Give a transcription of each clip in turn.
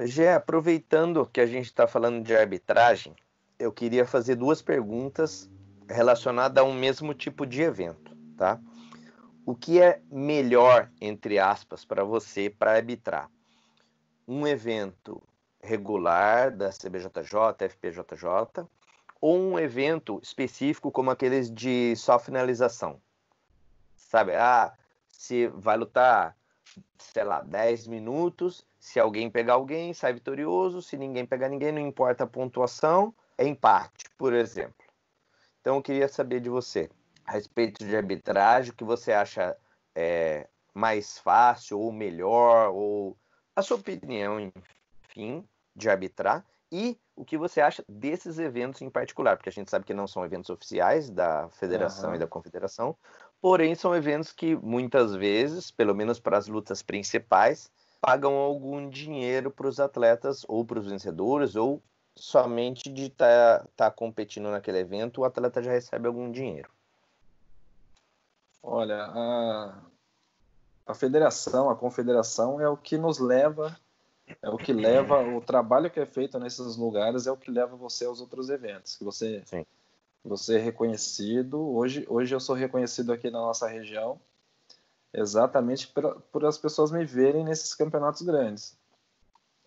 Gé, aproveitando que a gente está falando de arbitragem, eu queria fazer duas perguntas relacionadas a um mesmo tipo de evento, tá? O que é melhor, entre aspas, para você para arbitrar? Um evento regular da CBJJ, FPJJ, ou um evento específico como aqueles de só finalização? Sabe, se vai lutar, sei lá, 10 minutos, se alguém pegar alguém, sai vitorioso, se ninguém pegar ninguém, não importa a pontuação, é empate, por exemplo. Então eu queria saber de você, a respeito de arbitragem, o que você acha mais fácil ou melhor, ou a sua opinião, enfim, de arbitrar, e o que você acha desses eventos em particular, porque a gente sabe que não são eventos oficiais da federação e da confederação, porém são eventos que muitas vezes, pelo menos para as lutas principais, pagam algum dinheiro para os atletas ou para os vencedores, ou somente de tá competindo naquele evento, o atleta já recebe algum dinheiro. Olha, a federação, a confederação é o que nos leva, é o que leva, o trabalho que é feito nesses lugares é o que leva você aos outros eventos, que você é reconhecido. Hoje eu sou reconhecido aqui na nossa região exatamente por as pessoas me verem nesses campeonatos grandes.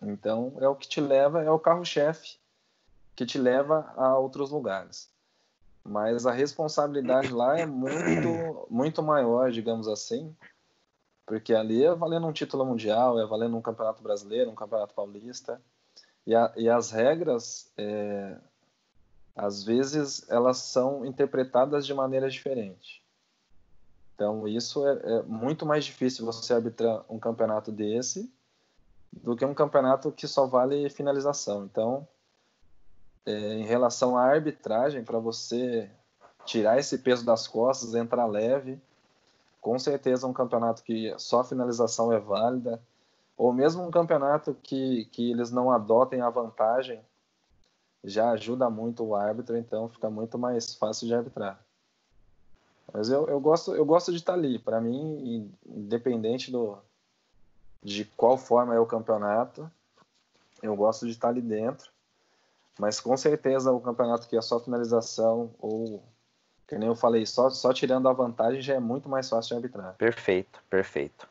Então, é o que te leva, é o carro-chefe que te leva a outros lugares. Mas a responsabilidade lá é muito, muito maior, digamos assim, porque ali é valendo um título mundial, é valendo um campeonato brasileiro, um campeonato paulista, e as regras, às vezes, elas são interpretadas de maneira diferente. Então, isso é muito mais difícil você arbitrar um campeonato desse do que um campeonato que só vale finalização. Então, em relação à arbitragem, para você tirar esse peso das costas, entrar leve, com certeza um campeonato que só finalização é válida, ou mesmo um campeonato que eles não adotem a vantagem, já ajuda muito o árbitro, então fica muito mais fácil de arbitrar. Mas eu gosto de estar ali. Para mim, independente de qual forma é o campeonato, eu gosto de estar ali dentro. Mas com certeza o campeonato que é só finalização, ou, que nem eu falei, só tirando a vantagem, já é muito mais fácil de arbitrar. Perfeito, perfeito.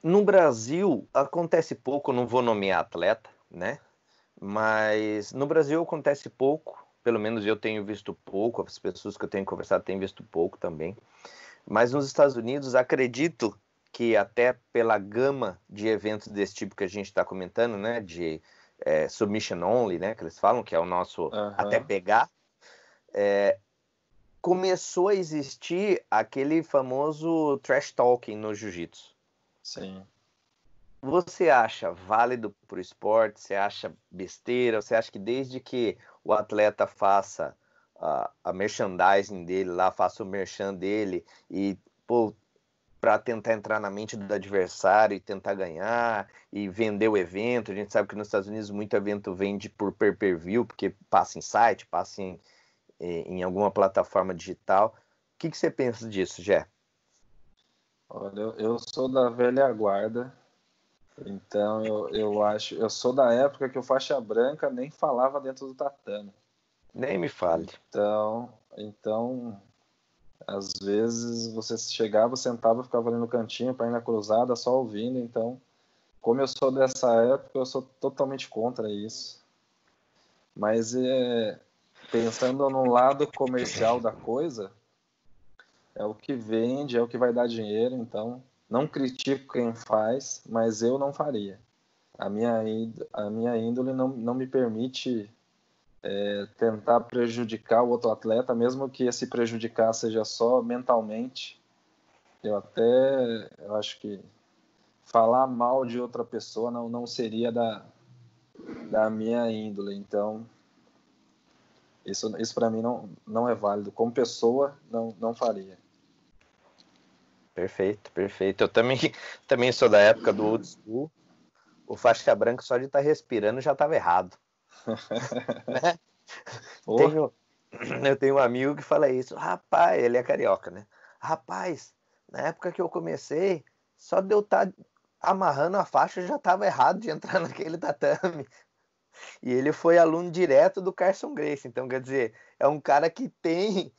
No Brasil, acontece pouco, não vou nomear atleta, né? Mas no Brasil acontece pouco, pelo menos eu tenho visto pouco, as pessoas que eu tenho conversado têm visto pouco também. Mas nos Estados Unidos, acredito que até pela gama de eventos desse tipo que a gente está comentando, né, de submission only, né, que eles falam, que é o nosso até pegar, começou a existir aquele famoso trash talking no jiu-jitsu. Sim. Você acha válido para o esporte? Você acha besteira? Você acha que desde que o atleta faça a merchandising dele lá, faça o merchan dele e, para tentar entrar na mente do adversário e tentar ganhar e vender o evento? A gente sabe que nos Estados Unidos muito evento vende por pay-per-view, porque passa em site, passa em alguma plataforma digital. O que você pensa disso, Gé? Olha, eu sou da velha guarda, então eu sou da época que o faixa branca nem falava dentro do tatame. Nem me fale. Então, às vezes você chegava, sentava, ficava ali no cantinho, perna cruzada, só ouvindo. Então, como eu sou dessa época, eu sou totalmente contra isso. Mas pensando no lado comercial da coisa, é o que vende, é o que vai dar dinheiro. Então, não critico quem faz, mas eu não faria. A minha índole não me permite tentar prejudicar o outro atleta, mesmo que esse prejudicar seja só mentalmente. Eu acho que falar mal de outra pessoa não seria da minha índole. Então, isso para mim não é válido. Como pessoa, não faria. Perfeito, perfeito. Eu também sou da época do old school. O faixa branca só de estar respirando já estava errado. Né? Eu tenho um amigo que fala isso. Rapaz, ele é carioca, né? Rapaz, na época que eu comecei, só de eu estar amarrando a faixa, já estava errado de entrar naquele tatame. E ele foi aluno direto do Carson Gracie. Então, quer dizer, é um cara que tem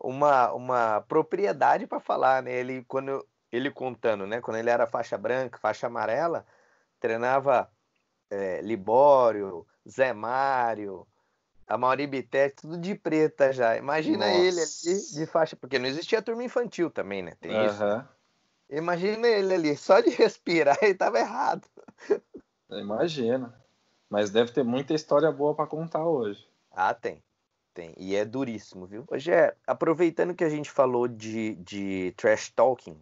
uma propriedade para falar, né? Ele contando, né? Quando ele era faixa branca, faixa amarela, treinava Libório, Zé Mário, Amaury Bittet, tudo de preta já. Imagina ele ali de Nossa. faixa, porque não existia turma infantil também, né? Tem isso, né? Aham. Imagina ele ali, só de respirar ele estava errado. Imagina. Mas deve ter muita história boa para contar hoje. Ah, tem. Tem. E é duríssimo, viu? Hoje aproveitando que a gente falou de trash talking,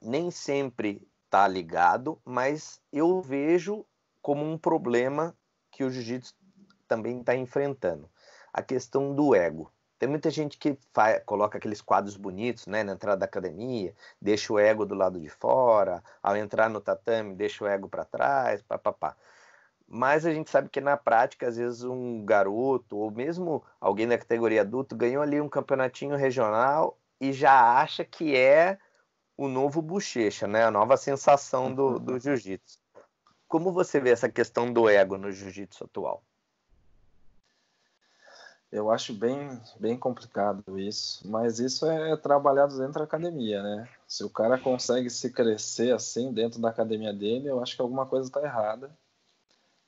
nem sempre tá ligado, mas eu vejo como um problema que o jiu-jitsu também está enfrentando. A questão do ego. Tem muita gente que coloca aqueles quadros bonitos, né, na entrada da academia, deixa o ego do lado de fora, ao entrar no tatame, deixa o ego para trás, papapá. Mas a gente sabe que na prática, às vezes um garoto, ou mesmo alguém da categoria adulto, ganhou ali um campeonatinho regional e já acha que é o novo bochecha, né? A nova sensação do jiu-jitsu. Como você vê essa questão do ego no jiu-jitsu atual? Eu acho bem complicado isso, mas isso é trabalhado dentro da academia, né? Se o cara consegue se crescer assim dentro da academia dele, eu acho que alguma coisa está errada.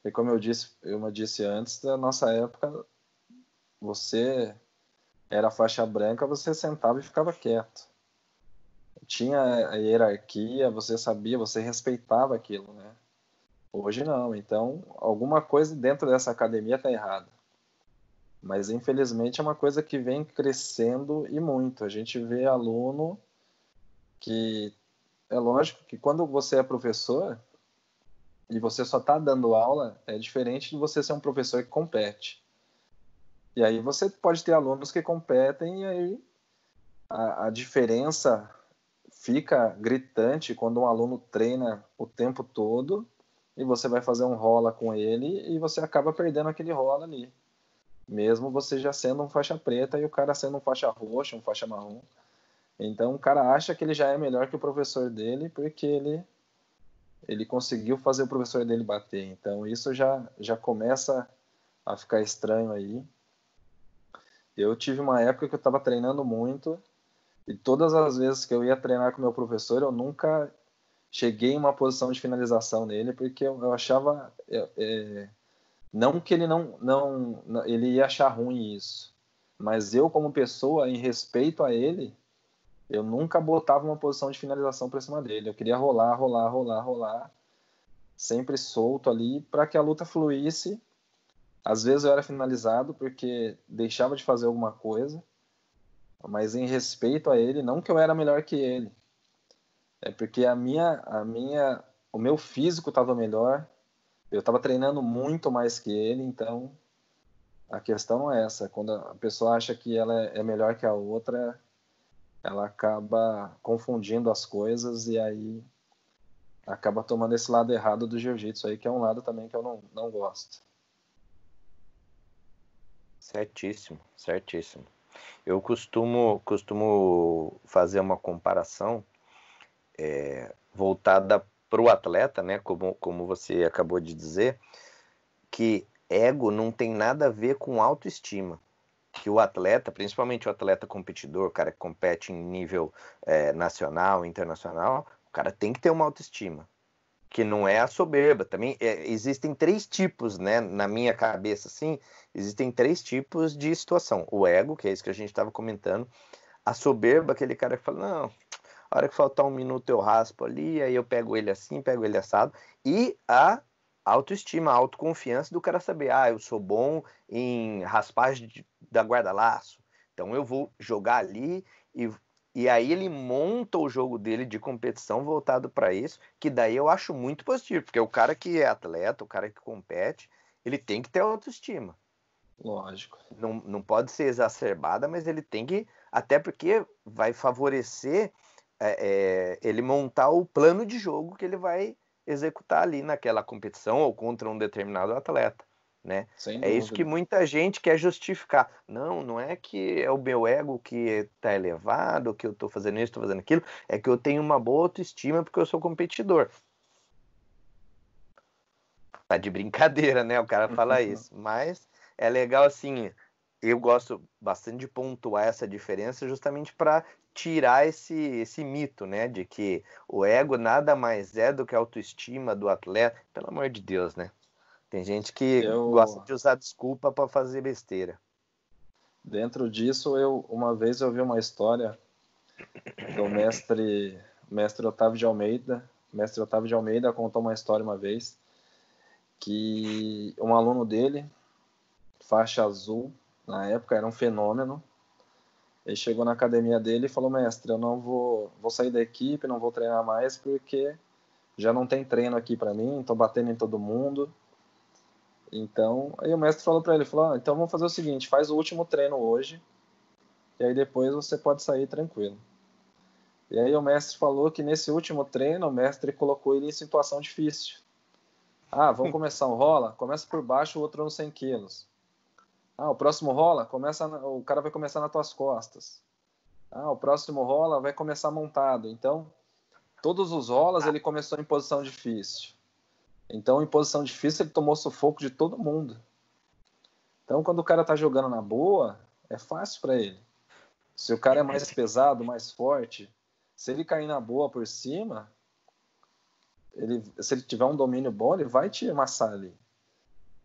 E como eu disse antes, da nossa época, você era faixa branca, você sentava e ficava quieto. Tinha a hierarquia, você sabia, você respeitava aquilo, né? Hoje não, então alguma coisa dentro dessa academia está errada. Mas infelizmente é uma coisa que vem crescendo e muito. A gente vê aluno que é lógico que quando você é professor e você só está dando aula, é diferente de você ser um professor que compete. E aí você pode ter alunos que competem e aí a diferença fica gritante quando um aluno treina o tempo todo e você vai fazer um rola com ele e você acaba perdendo aquele rola ali. Mesmo você já sendo um faixa preta e o cara sendo um faixa roxa, um faixa marrom. Então o cara acha que ele já é melhor que o professor dele porque ele conseguiu fazer o professor dele bater. Então isso já começa a ficar estranho aí. Eu tive uma época que eu estava treinando muito e todas as vezes que eu ia treinar com meu professor, eu nunca cheguei em uma posição de finalização nele porque eu achava não que ele não ele ia achar ruim isso, mas eu como pessoa em respeito a ele, eu nunca botava uma posição de finalização para cima dele. Eu queria rolar, rolar, rolar, rolar, sempre solto ali para que a luta fluísse. Às vezes eu era finalizado porque deixava de fazer alguma coisa, mas em respeito a ele, não que eu era melhor que ele, é porque o meu físico estava melhor, eu estava treinando muito mais que ele, então a questão não é essa. Quando a pessoa acha que ela é melhor que a outra, ela acaba confundindo as coisas e aí acaba tomando esse lado errado do jiu-jitsu aí, que é um lado também que eu não gosto. Certíssimo, certíssimo. Eu costumo fazer uma comparação voltada para o atleta, né? Como você acabou de dizer, que ego não tem nada a ver com autoestima. Que o atleta, principalmente o atleta competidor, o cara que compete em nível nacional, internacional, o cara tem que ter uma autoestima. Que não é a soberba. Também existem três tipos, né? Na minha cabeça, assim, existem três tipos de situação. O ego, que é isso que a gente estava comentando. A soberba, aquele cara que fala, não, a hora que faltar um minuto eu raspo ali, aí eu pego ele assim, pego ele assado. E a autoestima, a autoconfiança do cara saber, eu sou bom em raspagem da guarda-laço, então eu vou jogar ali e aí ele monta o jogo dele de competição voltado para isso, que daí eu acho muito positivo, porque o cara que é atleta, o cara que compete, ele tem que ter autoestima. Lógico. Não pode ser exacerbada, mas ele tem que, até porque vai favorecer ele montar o plano de jogo que ele vai executar ali naquela competição ou contra um determinado atleta. né? Sem É isso que dúvida. muita gente quer justificar. Não é que é o meu ego que está elevado, que eu estou fazendo isso, estou fazendo aquilo, é que eu tenho uma boa autoestima porque eu sou competidor. Tá de brincadeira, né? O cara fala isso, mas é legal assim. Eu gosto bastante de pontuar essa diferença justamente para tirar esse mito, né? De que o ego nada mais é do que a autoestima do atleta. Pelo amor de Deus, né? Tem gente que gosta Eu, de usar desculpa para fazer besteira. dentro disso, uma vez eu vi uma história do mestre Otávio de Almeida. O mestre Otávio de Almeida contou uma história uma vez que um aluno dele, faixa azul, na época era um fenômeno. Ele chegou na academia dele e falou: mestre, eu não vou sair da equipe, não vou treinar mais porque já não tem treino aqui para mim, estou batendo em todo mundo. Então, aí o mestre falou para ele, falou: então vamos fazer o seguinte, faz o último treino hoje e aí depois você pode sair tranquilo. E aí o mestre falou que nesse último treino o mestre colocou ele em situação difícil. Ah, vamos começar um rola? Começa por baixo, o outro nos 100 quilos. Ah, o próximo rola, o cara vai começar nas tuas costas. Ah, o próximo rola vai começar montado. Então, todos os rolas ele começou em posição difícil. Então, em posição difícil, ele tomou sufoco de todo mundo. Então, quando o cara tá jogando na boa, é fácil para ele. Se o cara é mais pesado, mais forte, se ele cair na boa por cima, se ele tiver um domínio bom, ele vai te amassar ali.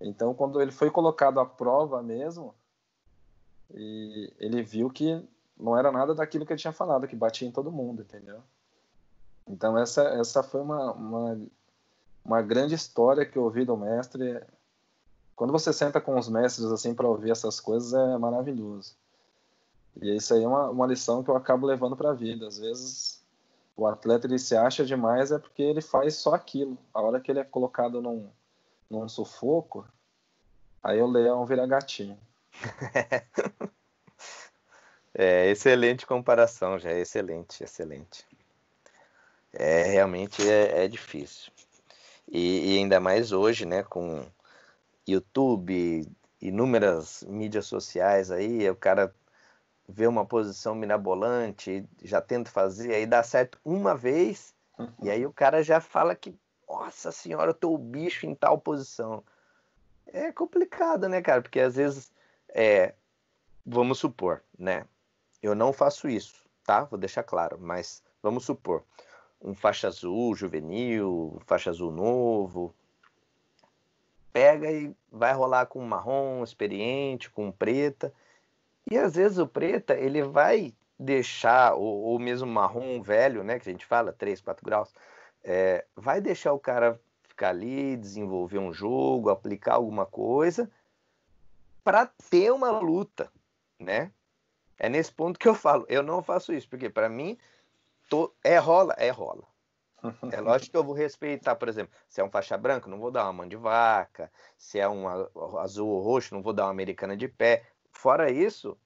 Então, quando ele foi colocado à prova mesmo, e ele viu que não era nada daquilo que ele tinha falado, que batia em todo mundo, entendeu? Então, essa foi uma grande história que eu ouvi do mestre. Quando você senta com os mestres assim para ouvir essas coisas, é maravilhoso. E isso aí é uma lição que eu acabo levando para a vida. Às vezes, o atleta ele se acha demais é porque ele faz só aquilo. A hora que ele é colocado num sufoco, aí o leão vira gatinho. É excelente comparação, já é excelente, excelente. Realmente é difícil. E ainda mais hoje, né, com YouTube, inúmeras mídias sociais aí, o cara vê uma posição mirabolante, já tenta fazer, aí dá certo uma vez, e aí o cara já fala que, nossa senhora, eu tô o bicho em tal posição. É complicado, né, cara? Porque às vezes, vamos supor, né? Eu não faço isso, tá? Vou deixar claro, mas vamos supor, um faixa azul juvenil, faixa azul novo, pega e vai rolar com um marrom experiente, com um preta, e às vezes o preta, ele vai deixar, ou mesmo marrom velho, né, que a gente fala, 3, 4 graus, vai deixar o cara ficar ali, desenvolver um jogo, aplicar alguma coisa, para ter uma luta, né? É nesse ponto que eu falo, eu não faço isso, porque para mim, rola, rola. É lógico que eu vou respeitar, por exemplo, se é um faixa branca, não vou dar uma mão de vaca, se é um azul ou roxo, não vou dar uma americana de pé. Fora isso,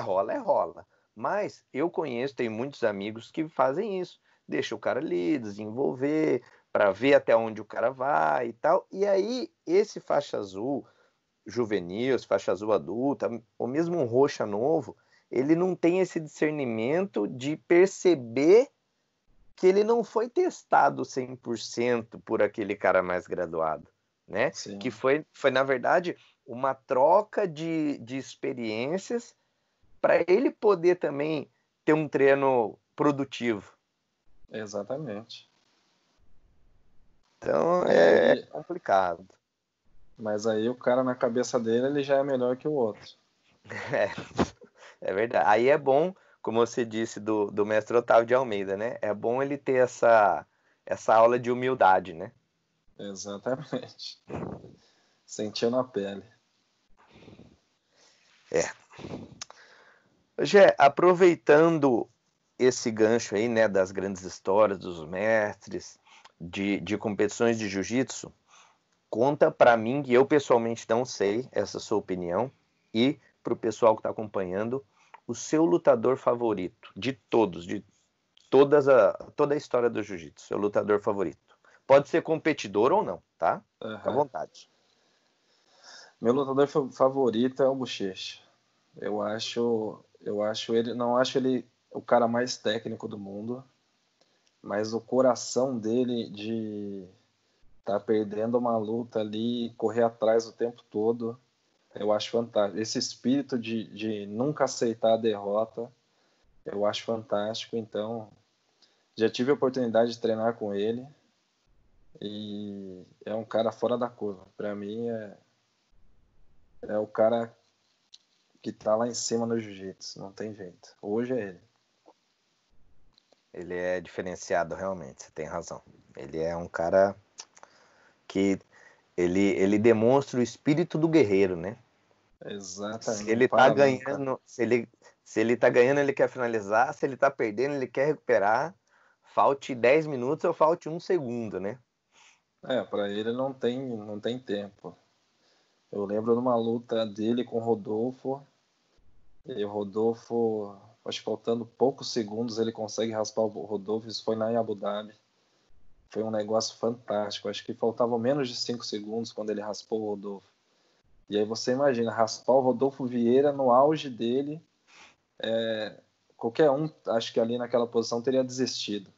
rola, rola. Mas eu conheço, tenho muitos amigos que fazem isso. Deixa o cara ali, desenvolver, para ver até onde o cara vai e tal. E aí, esse faixa azul juvenil, esse faixa azul adulta, ou mesmo um roxa novo, ele não tem esse discernimento de perceber que ele não foi testado 100% por aquele cara mais graduado, né? Que Sim, foi na verdade, uma troca de experiências para ele poder também ter um treino produtivo. exatamente. Então E é aí, complicado. mas aí o cara na cabeça dele ele já é melhor que o outro. É verdade. Aí é bom, como você disse do mestre Otávio de Almeida, né? É bom ele ter essa aula de humildade, né? Exatamente. Sentiu na pele. É. Gé, aproveitando esse gancho aí, né, das grandes histórias dos mestres, de competições de jiu-jitsu, conta para mim, que eu pessoalmente não sei essa sua opinião, e para o pessoal que está acompanhando, o seu lutador favorito, de todos, de toda a história do jiu-jitsu, seu lutador favorito. Pode ser competidor ou não, tá? Fica à Uhum. vontade. Meu lutador favorito é o Bochecha. Não acho ele o cara mais técnico do mundo, mas o coração dele de tá perdendo uma luta ali, correr atrás o tempo todo, eu acho fantástico. Esse espírito de nunca aceitar a derrota, eu acho fantástico. Então, já tive a oportunidade de treinar com ele e é um cara fora da curva. Para mim, é o cara que tá lá em cima no jiu-jitsu, não tem jeito. Hoje é ele. Ele é diferenciado, realmente, você tem razão. Ele é um cara que ele demonstra o espírito do guerreiro, né? Exatamente, Se não ele tá para nunca. ganhando, se ele tá ganhando, ele quer finalizar, se ele tá perdendo, ele quer recuperar. Falte 10 minutos ou falte um segundo, né? Para ele não tem tempo. Eu lembro de uma luta dele com o Rodolfo, e o Rodolfo, acho que faltando poucos segundos, ele consegue raspar o Rodolfo. Isso foi lá em Abu Dhabi. Foi um negócio fantástico. Acho que faltavam menos de 5 segundos quando ele raspou o Rodolfo. E aí você imagina, raspar o Rodolfo Vieira no auge dele, qualquer um, acho que ali naquela posição teria desistido.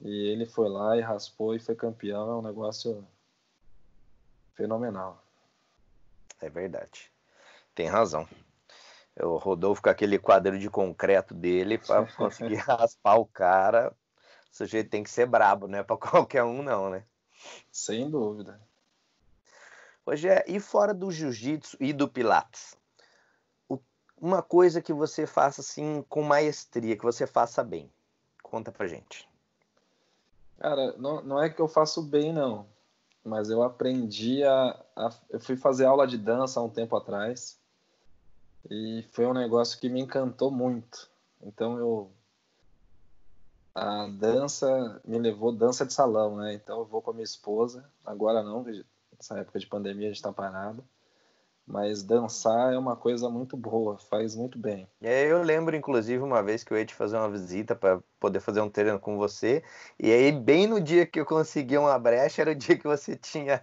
E ele foi lá e raspou e foi campeão. É um negócio fenomenal. É verdade. Tem razão. O Rodolfo com aquele quadro de concreto dele para conseguir raspar o cara, o sujeito tem que ser brabo, não é para qualquer um não, né? Sem dúvida. Hoje e fora do jiu-jitsu e do pilates, uma coisa que você faça assim com maestria, que você faça bem. Conta pra gente. Cara, não é que eu faço bem, não. Mas eu aprendi eu fui fazer aula de dança há um tempo atrás. E foi um negócio que me encantou muito. Então a dança me levou dança de salão, né? Então eu vou com a minha esposa, agora não, nessa época de pandemia a gente tá parado, mas dançar é uma coisa muito boa, faz muito bem. Eu lembro, inclusive, uma vez que eu ia te fazer uma visita para poder fazer um treino com você, e aí, bem no dia que eu consegui uma brecha, era o dia que você tinha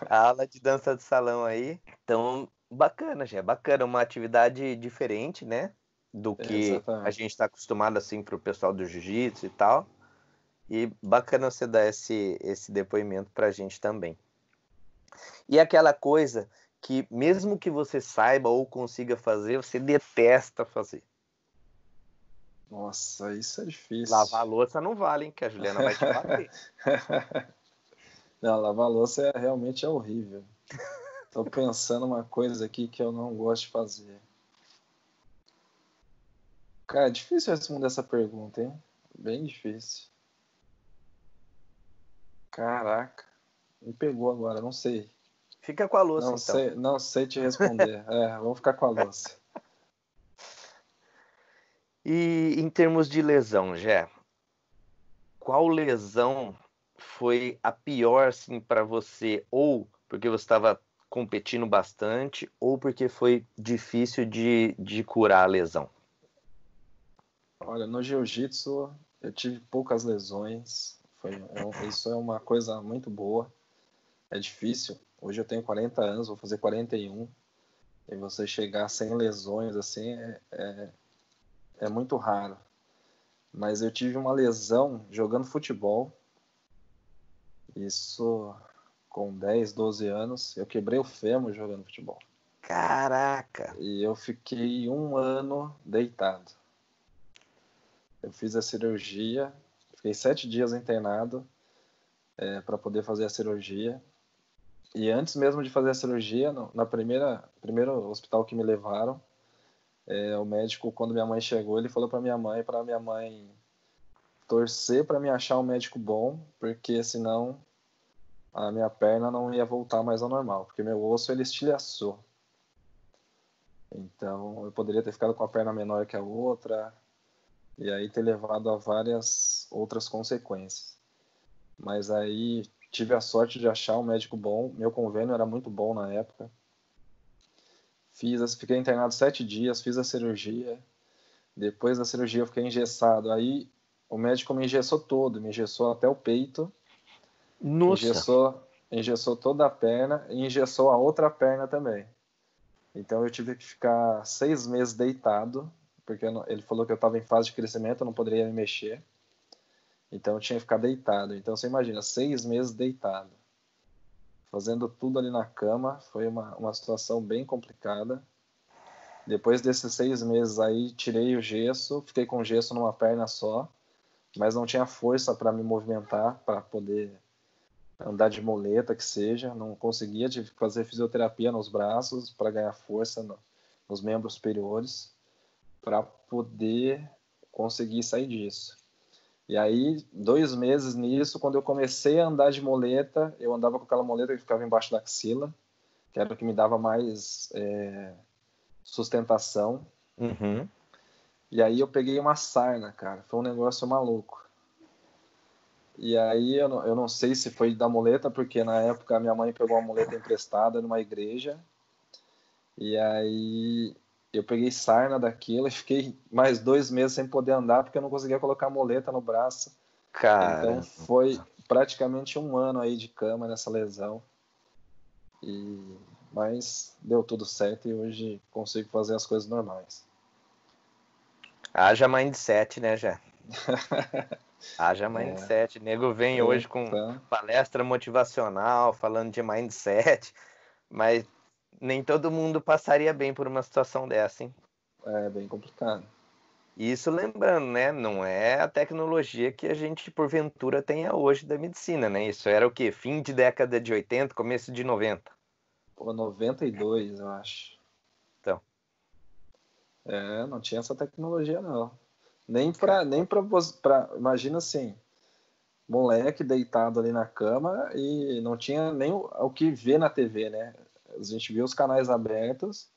a aula de dança de salão aí. Então, bacana, já é bacana, uma atividade diferente, né? Do que a Exatamente. gente está acostumado assim para o pessoal do jiu-jitsu e tal. E bacana você dar esse depoimento para a gente também. E aquela coisa que, mesmo que você saiba ou consiga fazer, você detesta fazer. Nossa, isso é difícil. Lavar a louça não vale, hein? Que a Juliana vai te bater. Não, lavar louça realmente é horrível. Tô pensando uma coisa aqui que eu não gosto de fazer. Cara, é difícil responder essa pergunta, hein? Bem difícil. Caraca, me pegou agora, não sei. Fica com a louça, Não então. sei, não sei te responder. Vamos ficar com a louça. E em termos de lesão, Jé, qual lesão foi a pior, assim, para você? Ou porque você estava competindo bastante, ou porque foi difícil de curar a lesão? Olha, no jiu-jitsu eu tive poucas lesões. Isso é uma coisa muito boa. É difícil. Hoje eu tenho 40 anos, vou fazer 41. E você chegar sem lesões assim é muito raro. Mas eu tive uma lesão jogando futebol. Isso com 10, 12 anos. Eu quebrei o fêmur jogando futebol. Caraca! E eu fiquei um ano deitado. Eu fiz a cirurgia, fiquei 7 dias internado para poder fazer a cirurgia. E antes mesmo de fazer a cirurgia, na primeiro hospital que me levaram, o médico, quando minha mãe chegou, ele falou para minha mãe torcer para me achar um médico bom, porque senão a minha perna não ia voltar mais ao normal, porque meu osso ele estilhaçou. Então eu poderia ter ficado com a perna menor que a outra e aí ter levado a várias outras consequências. Mas aí tive a sorte de achar um médico bom, meu convênio era muito bom na época. Fiquei internado 7 dias, fiz a cirurgia. Depois da cirurgia eu fiquei engessado. Aí o médico me engessou todo, me engessou até o peito, Nossa! engessou, engessou toda a perna e engessou a outra perna também. Então eu tive que ficar 6 meses deitado, porque ele falou que eu estava em fase de crescimento, eu não poderia me mexer. Então eu tinha que ficar deitado. Então você imagina, 6 meses deitado, fazendo tudo ali na cama. Foi uma situação bem complicada. Depois desses 6 meses aí, tirei o gesso, fiquei com gesso numa perna só, mas não tinha força para me movimentar, para poder andar de muleta, que seja. Não conseguia, tive que fazer fisioterapia nos braços para ganhar força nos membros superiores, para poder conseguir sair disso. E aí, 2 meses nisso, quando eu comecei a andar de muleta, eu andava com aquela muleta que ficava embaixo da axila, que era o que me dava mais sustentação. Uhum. E aí eu peguei uma sarna, cara. Foi um negócio maluco. E aí eu não sei se foi da muleta, porque na época minha mãe pegou uma muleta emprestada numa igreja. E aí eu peguei sarna daquilo e fiquei mais 2 meses sem poder andar, porque eu não conseguia colocar a muleta no braço. Então Cara, foi praticamente 1 ano aí de cama nessa lesão. Mas deu tudo certo e hoje consigo fazer as coisas normais. haja mindset, né, já? Haja mindset. O nego vem hoje com Então, palestra motivacional, falando de mindset, mas nem todo mundo passaria bem por uma situação dessa, hein? é bem complicado. Isso lembrando, né? Não é a tecnologia que a gente, porventura, tenha hoje da medicina, né? Isso era o quê? Fim de década de 80, começo de 90. Pô, 92, eu acho. Então, Não tinha essa tecnologia, não. Nem cara, pra imagina assim, moleque deitado ali na cama e não tinha nem o que ver na TV, né? A gente via os canais abertos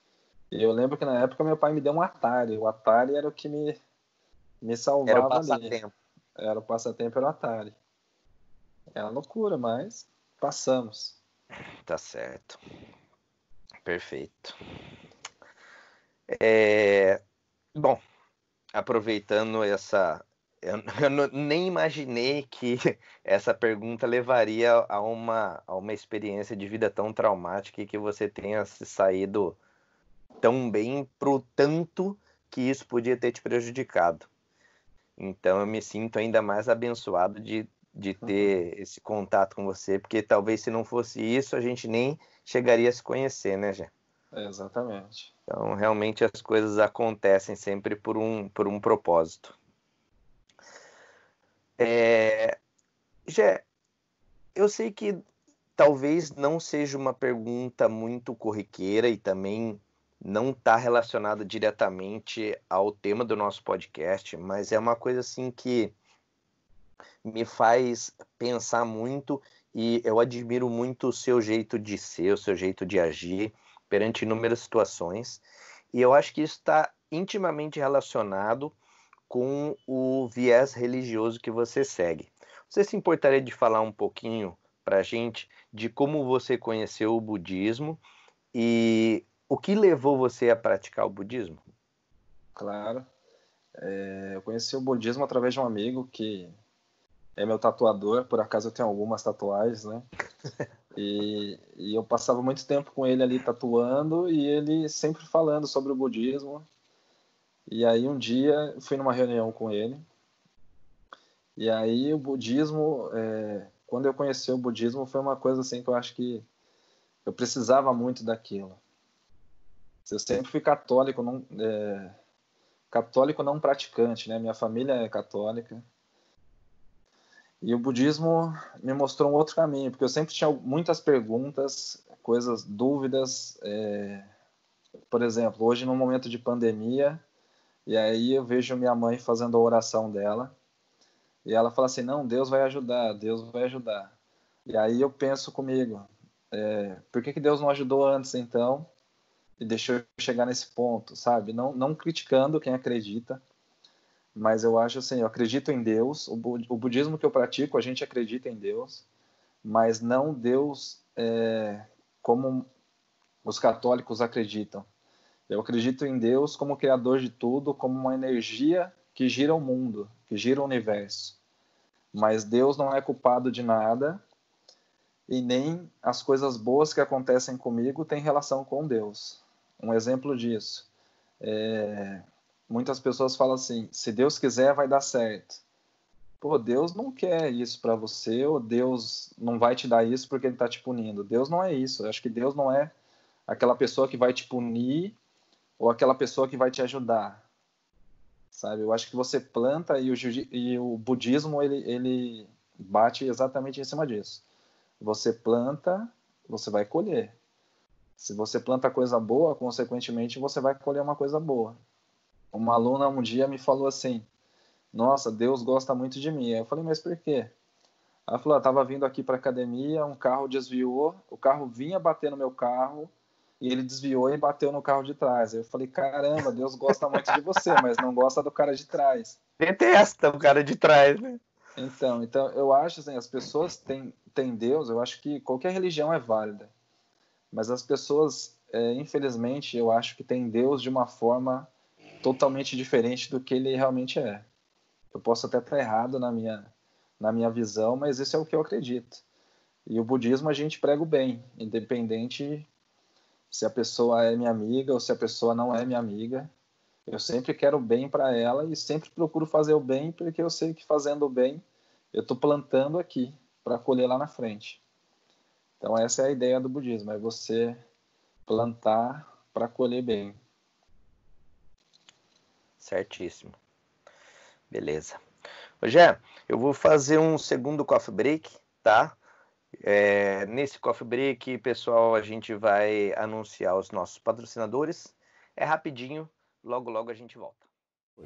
e eu lembro que na época meu pai me deu um Atari. O Atari era o que me era o salvava ali. passatempo. Era o passatempo, era o Atari. É uma loucura, mas passamos. Tá certo. Perfeito. Bom, aproveitando essa. Eu nem imaginei que essa pergunta levaria a uma experiência de vida tão traumática e que você tenha se saído tão bem pro tanto que isso podia ter te prejudicado. Então eu me sinto ainda mais abençoado de ter esse contato com você, porque talvez se não fosse isso, a gente nem chegaria a se conhecer, né, Jé? Exatamente. Então realmente as coisas acontecem sempre por um propósito. Jé, eu sei que talvez não seja uma pergunta muito corriqueira e também não está relacionada diretamente ao tema do nosso podcast, mas é uma coisa assim que me faz pensar muito e eu admiro muito o seu jeito de ser, o seu jeito de agir perante inúmeras situações. E eu acho que isso está intimamente relacionado com o viés religioso que você segue. Você se importaria de falar um pouquinho para a gente de como você conheceu o budismo e o que levou você a praticar o budismo? Claro. Eu conheci o budismo através de um amigo que é meu tatuador, por acaso eu tenho algumas tatuagens, né? E eu passava muito tempo com ele ali tatuando e ele sempre falando sobre o budismo. E aí um dia eu fui numa reunião com ele. E aí o budismo, quando eu conheci o budismo, foi uma coisa assim que eu acho que eu precisava muito daquilo. Eu sempre fui católico não praticante, né? Minha família é católica. E o budismo me mostrou um outro caminho, porque eu sempre tinha muitas perguntas, coisas, dúvidas. Por exemplo, hoje num momento de pandemia, e aí eu vejo minha mãe fazendo a oração dela, e ela fala assim, não, Deus vai ajudar, Deus vai ajudar. E aí eu penso comigo, por que Deus não ajudou antes então? E deixou eu chegar nesse ponto, sabe? Não criticando quem acredita, mas eu acho assim, eu acredito em Deus, o budismo que eu pratico, a gente acredita em Deus, mas não Deus como os católicos acreditam. Eu acredito em Deus como criador de tudo, como uma energia que gira o mundo, que gira o universo. Mas Deus não é culpado de nada e nem as coisas boas que acontecem comigo têm relação com Deus. Um exemplo disso, muitas pessoas falam assim, se Deus quiser vai dar certo. Pô, Deus não quer isso para você, ou Deus não vai te dar isso porque ele está te punindo. Deus não é isso. Eu acho que Deus não é aquela pessoa que vai te punir ou aquela pessoa que vai te ajudar, sabe? Eu acho que você planta e o budismo ele bate exatamente em cima disso. Você planta, você vai colher. Se você planta coisa boa, consequentemente você vai colher uma coisa boa. Uma aluna um dia me falou assim, nossa, Deus gosta muito de mim. Aí eu falei, mas por quê? Ela falou, eu estava vindo aqui para a academia, um carro desviou, o carro vinha bater no meu carro, e ele desviou e bateu no carro de trás. Aí eu falei, caramba, Deus gosta muito de você, mas não gosta do cara de trás. Detesta o cara de trás, né? Então eu acho assim, as pessoas têm Deus, eu acho que qualquer religião é válida, mas as pessoas, infelizmente, eu acho que têm Deus de uma forma totalmente diferente do que ele realmente é. Eu posso até estar errado na minha visão, mas isso é o que eu acredito. E o budismo a gente prega o bem, independente se a pessoa é minha amiga ou se a pessoa não é minha amiga. Eu sempre quero o bem para ela e sempre procuro fazer o bem, porque eu sei que fazendo o bem, eu estou plantando aqui para colher lá na frente. Então essa é a ideia do budismo, é você plantar para colher bem. Certíssimo. Beleza. Rogério, eu vou fazer um segundo coffee break, tá? Nesse coffee break, pessoal, a gente vai anunciar os nossos patrocinadores. É rapidinho, logo logo a gente volta.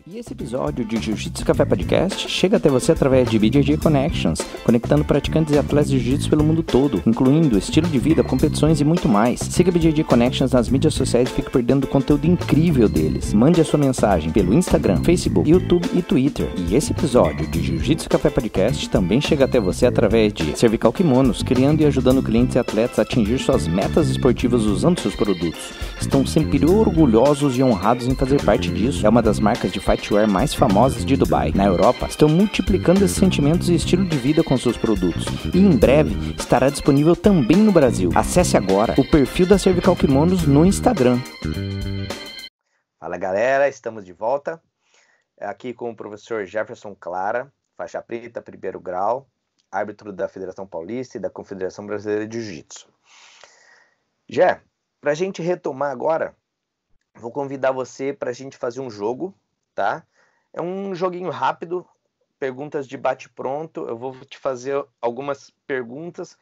E esse episódio de Jiu-Jitsu Café Podcast chega até você através de BJJ Connections, conectando praticantes e atletas de Jiu-Jitsu pelo mundo todo, incluindo estilo de vida, competições e muito mais. Siga BJJ Connections nas mídias sociais e fique perdendo o conteúdo incrível deles. Mande a sua mensagem pelo Instagram, Facebook, YouTube e Twitter. E esse episódio de Jiu-Jitsu Café Podcast também chega até você através de Cervical Kimonos, criando e ajudando clientes e atletas a atingir suas metas esportivas usando seus produtos. Estão sempre orgulhosos e honrados em fazer parte disso. É uma das marcas de fightwear mais famosas de Dubai. Na Europa, estão multiplicando esses sentimentos e estilo de vida com seus produtos. E em breve, estará disponível também no Brasil. Acesse agora o perfil da Cervical Kimonos no Instagram. Fala galera, estamos de volta. Aqui com o professor Jefferson Clara, faixa preta, primeiro grau, árbitro da Federação Paulista e da Confederação Brasileira de Jiu-Jitsu. Jé, para a gente retomar agora, vou convidar você para a gente fazer um jogo, tá? É um joguinho rápido, perguntas de bate-pronto. Eu vou te fazer algumas perguntas.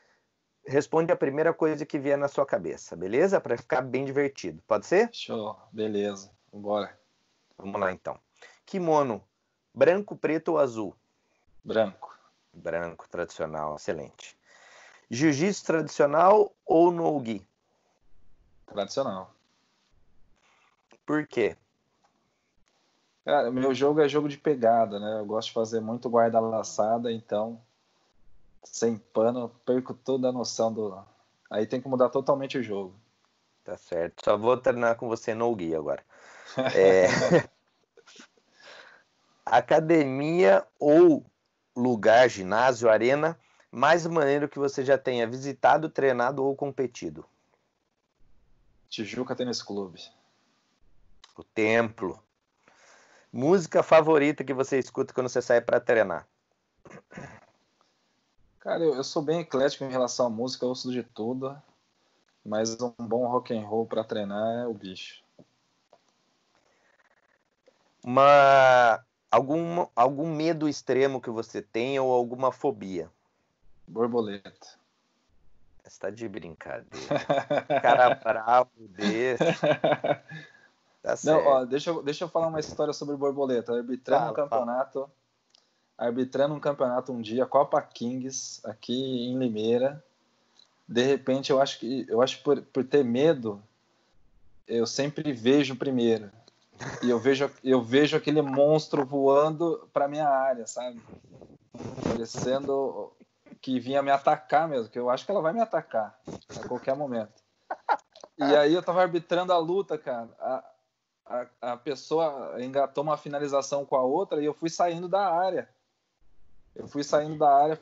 Responde a primeira coisa que vier na sua cabeça, beleza? Para ficar bem divertido. Pode ser? Show, beleza. Vambora. Vamos lá, então. Kimono, branco, preto ou azul? Branco. Branco, tradicional, excelente. Jiu-jitsu tradicional ou no-gi? Tradicional. Por quê? Cara, meu jogo é jogo de pegada, né? Eu gosto de fazer muito guarda-laçada, então, sem pano, perco toda a noção do... Aí tem que mudar totalmente o jogo. Tá certo. Só vou treinar com você no-gi agora. Academia ou lugar, ginásio, arena, mais maneiro que você já tenha visitado, treinado ou competido? Tijuca Tênis Clube. O Templo. Música favorita que você escuta quando você sai para treinar? Cara, eu sou bem eclético em relação à música, eu ouço de tudo, mas um bom rock and roll para treinar é o bicho. Algum medo extremo que você tenha ou alguma fobia? Borboleta. Você tá de brincadeira. Cara bravo desse. Tá certo. Não, ó, deixa eu falar uma história sobre borboleta. Arbitrando um campeonato um dia, Copa Kings, aqui em Limeira. De repente, eu acho que por ter medo, eu sempre vejo primeiro. E eu vejo aquele monstro voando para minha área, sabe? Parecendo que vinha me atacar mesmo, que eu acho que ela vai me atacar a qualquer momento. E aí eu tava arbitrando a luta, cara. A pessoa engatou uma finalização com a outra e eu fui saindo da área. Eu fui saindo da área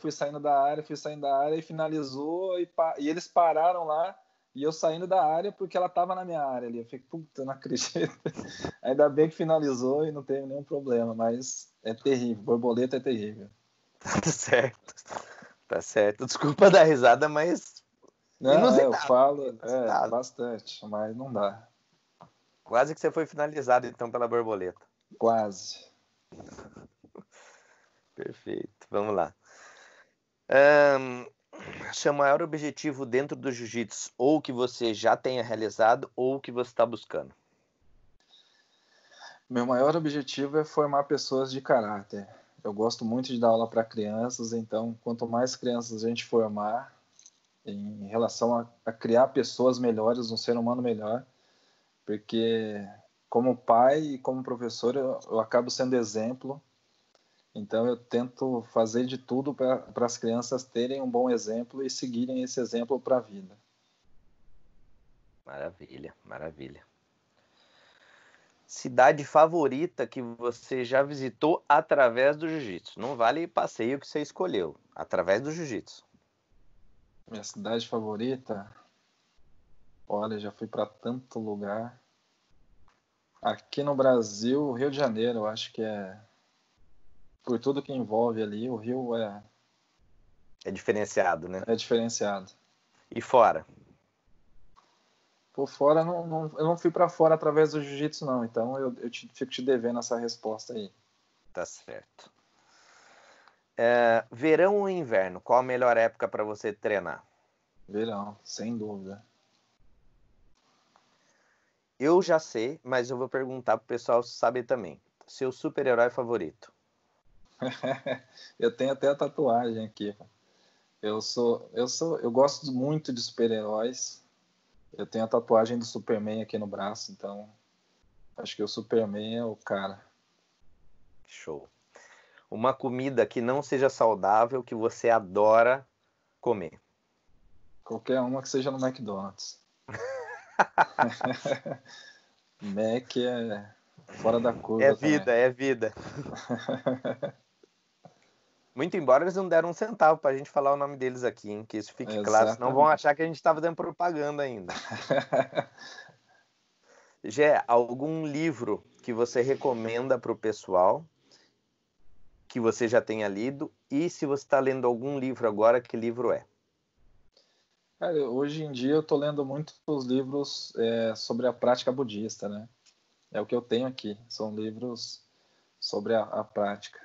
e finalizou e eles pararam lá e eu saindo da área porque ela estava na minha área ali. Eu fiquei, puta, não acredito. Ainda bem que finalizou e não teve nenhum problema, mas é terrível, borboleta é terrível. Tá certo. Tá certo. Desculpa dar risada, mas Não, inusitado. eu falo Inusitado. bastante, mas não dá. Quase que você foi finalizado então pela borboleta. Quase. Perfeito. Vamos lá. Seu maior objetivo dentro do jiu-jitsu, ou que você já tenha realizado, ou que você está buscando? Meu maior objetivo é formar pessoas de caráter. Eu gosto muito de dar aula para crianças, então quanto mais crianças a gente formar em relação a criar pessoas melhores, um ser humano melhor, porque como pai e como professor eu acabo sendo exemplo. Então eu tento fazer de tudo para as crianças terem um bom exemplo e seguirem esse exemplo para a vida. Maravilha, maravilha. Cidade favorita que você já visitou através do jiu-jitsu? Não vale passeio que você escolheu, através do jiu-jitsu. Minha cidade favorita? Olha, já fui para tanto lugar. Aqui no Brasil, Rio de Janeiro, eu acho que por tudo que envolve ali, o Rio É diferenciado, né? é diferenciado. E fora? Por fora, eu não fui para fora através do jiu-jitsu, não. Então, fico te devendo essa resposta aí. Tá certo. Verão ou inverno? Qual a melhor época para você treinar? Verão, sem dúvida. Eu já sei, mas eu vou perguntar pro pessoal saber também. Seu super-herói favorito? Eu tenho até a tatuagem aqui. Eu gosto muito de super-heróis. Eu tenho a tatuagem do Superman aqui no braço, então acho que o Superman é o cara. Show. Uma comida que não seja saudável, que você adora comer? Qualquer uma que seja no McDonald's. Mac é fora da curva É vida, também. é vida. Muito embora eles não deram um centavo pra gente falar o nome deles aqui, hein? Que isso fique claro, senão vão achar que a gente tá fazendo propaganda ainda. Gé, algum livro que você recomenda pro pessoal, que você já tenha lido, e se você está lendo algum livro agora, que livro é? Cara, hoje em dia eu tô lendo muitos livros sobre a prática budista, né? É o que eu tenho aqui, são livros sobre a prática.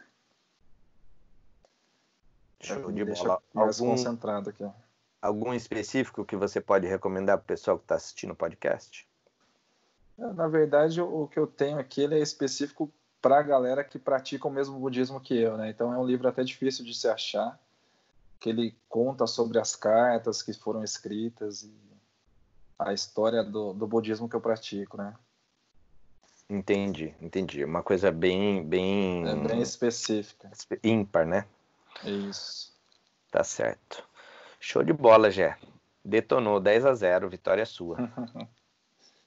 Show Me de deixa bola. mais concentrado aqui. Algum específico que você pode recomendar para o pessoal que está assistindo o podcast? Na verdade, o que eu tenho aqui ele é específico para a galera que pratica o mesmo budismo que eu, né? Então é um livro até difícil de se achar, que ele conta sobre as cartas que foram escritas e a história do budismo que eu pratico, né? Entendi. Uma coisa bem É bem específica. ímpar, né? Isso. Tá certo. Show de bola, Gé. Detonou 10-0, vitória sua.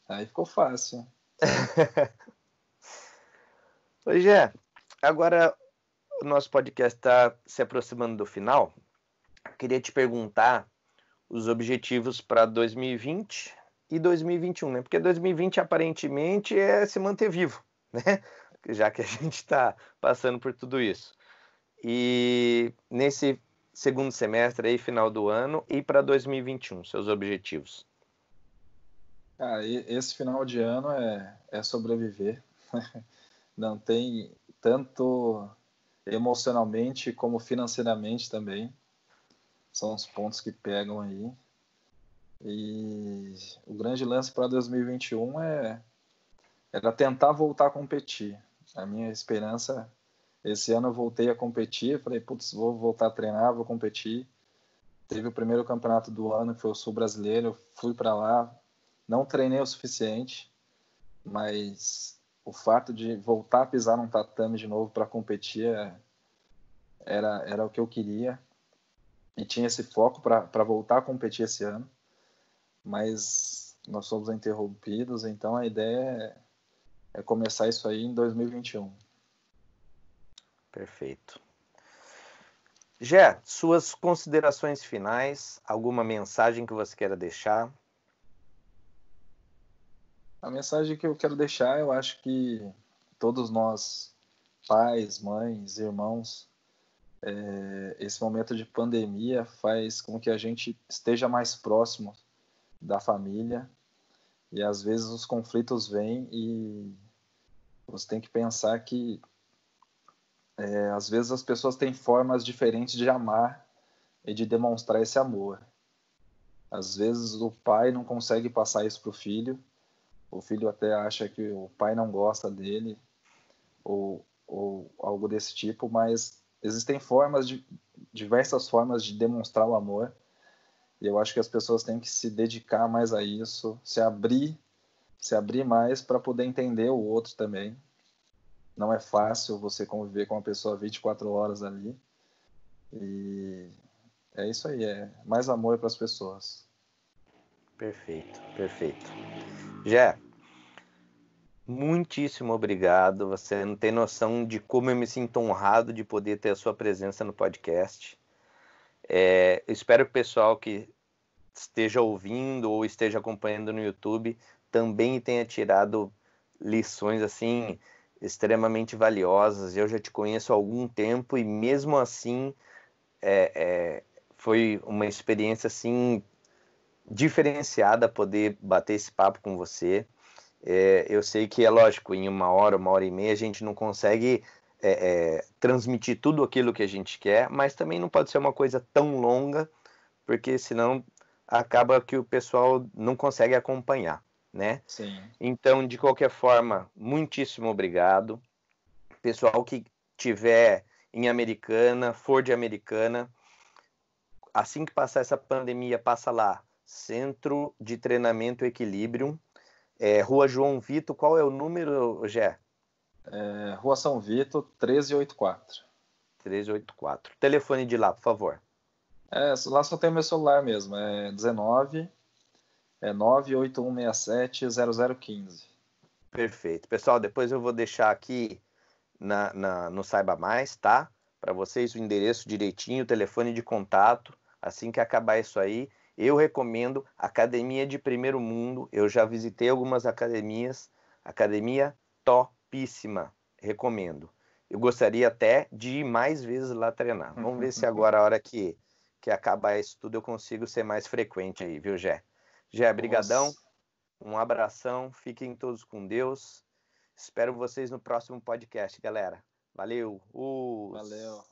Aí ficou fácil. Oi, Gé. Agora o nosso podcast está se aproximando do final. Queria te perguntar os objetivos para 2020 e 2021, né? Porque 2020 aparentemente é se manter vivo, né? Já que a gente está passando por tudo isso. E nesse segundo semestre aí, final do ano, e para 2021, seus objetivos? Esse final de ano é sobreviver. Não tem tanto emocionalmente como financeiramente também. São os pontos que pegam aí. E o grande lance para 2021 era tentar voltar a competir. A minha esperança, esse ano eu voltei a competir, falei, putz, vou voltar a treinar, vou competir. Teve o primeiro campeonato do ano, que foi o Sul Brasileiro, eu fui para lá, não treinei o suficiente, mas o fato de voltar a pisar num tatame de novo para competir era o que eu queria. E tinha esse foco para voltar a competir esse ano. Mas nós somos interrompidos, então a ideia é começar isso aí em 2021. Perfeito. Gé, suas considerações finais, alguma mensagem que você queira deixar? A mensagem que eu quero deixar, eu acho que todos nós, pais, mães, irmãos, esse momento de pandemia faz com que a gente esteja mais próximo da família, e às vezes os conflitos vêm e você tem que pensar que às vezes as pessoas têm formas diferentes de amar e de demonstrar esse amor. Às vezes o pai não consegue passar isso para o filho até acha que o pai não gosta dele, ou algo desse tipo, mas existem diversas formas de demonstrar o amor, e eu acho que as pessoas têm que se dedicar mais a isso, se abrir mais para poder entender o outro também. Não é fácil você conviver com uma pessoa 24 horas ali, e é isso aí, é mais amor para as pessoas. Perfeito, perfeito. Jé, muitíssimo obrigado. Você não tem noção de como eu me sinto honrado de poder ter a sua presença no podcast. Eu espero que o pessoal que esteja ouvindo ou esteja acompanhando no YouTube também tenha tirado lições assim extremamente valiosas. Eu já te conheço há algum tempo e mesmo assim foi uma experiência assim diferenciada poder bater esse papo com você. Eu sei que é lógico, em uma hora e meia a gente não consegue transmitir tudo aquilo que a gente quer, mas também não pode ser uma coisa tão longa, porque senão acaba que o pessoal não consegue acompanhar, né? Sim. Então, de qualquer forma, muitíssimo obrigado. Pessoal que tiver em Americana, for de Americana, assim que passar essa pandemia, passa lá, Centro de Treinamento Equilibrium, Rua João Vitor, qual é o número, Gé? Rua São Vito, 1384. 1384. Telefone de lá, por favor. Lá só tem o meu celular mesmo, 19 981670015. Perfeito. Pessoal, depois eu vou deixar aqui no Saiba Mais, tá? Para vocês o endereço direitinho, o telefone de contato. Assim que acabar isso aí, eu recomendo Academia de Primeiro Mundo. Eu já visitei algumas academias. Academia topíssima. Recomendo. Eu gostaria até de ir mais vezes lá treinar. Vamos ver se agora, a hora que acabar isso tudo, eu consigo ser mais frequente aí, viu, Gé? Gé, brigadão. Um abração. Fiquem todos com Deus. Espero vocês no próximo podcast, galera. Valeu. Valeu.